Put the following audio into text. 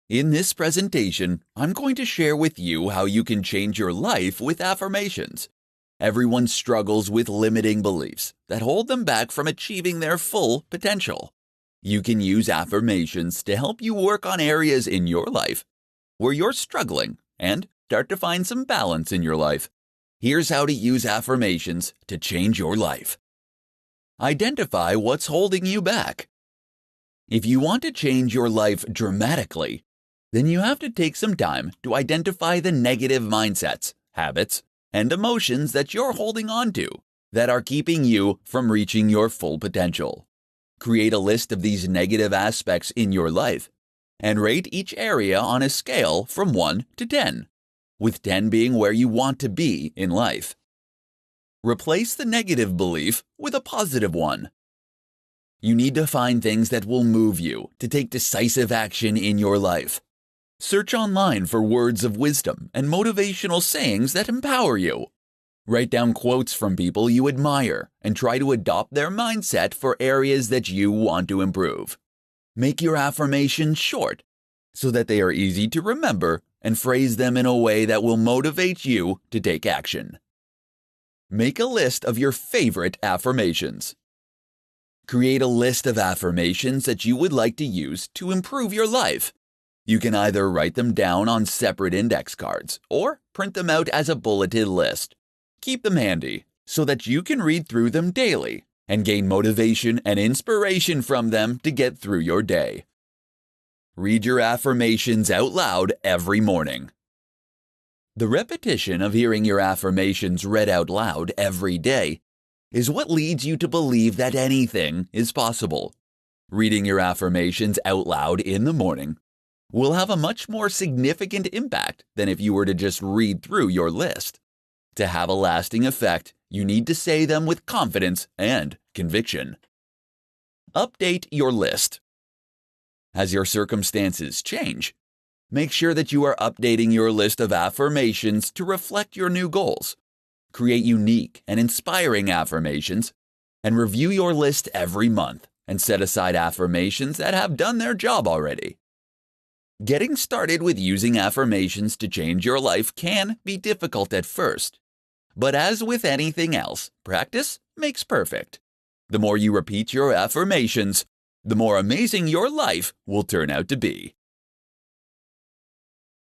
In this presentation, I'm going to share with you how you can change your life with affirmations. Everyone struggles with limiting beliefs that hold them back from achieving their full potential. You can use affirmations to help you work on areas in your life where you're struggling and start to find some balance in your life. Here's how to use affirmations to change your life. Identify what's holding you back. If you want to change your life dramatically, then you have to take some time to identify the negative mindsets, habits, and emotions that you're holding on to that are keeping you from reaching your full potential. Create a list of these negative aspects in your life and rate each area on a scale from 1 to 10, with 10 being where you want to be in life. Replace the negative belief with a positive one. You need to find things that will move you to take decisive action in your life. Search online for words of wisdom and motivational sayings that empower you. Write down quotes from people you admire and try to adopt their mindset for areas that you want to improve. Make your affirmations short so that they are easy to remember and phrase them in a way that will motivate you to take action. Make a list of your favorite affirmations. Create a list of affirmations that you would like to use to improve your life. You can either write them down on separate index cards or print them out as a bulleted list. Keep them handy so that you can read through them daily and gain motivation and inspiration from them to get through your day. Read your affirmations out loud every morning. The repetition of hearing your affirmations read out loud every day is what leads you to believe that anything is possible. Reading your affirmations out loud in the morning will have a much more significant impact than if you were to just read through your list. To have a lasting effect, you need to say them with confidence and conviction. Update your list. As your circumstances change, make sure that you are updating your list of affirmations to reflect your new goals. Create unique and inspiring affirmations, and review your list every month and set aside affirmations that have done their job already. Getting started with using affirmations to change your life can be difficult at first. But as with anything else, practice makes perfect. The more you repeat your affirmations, the more amazing your life will turn out to be.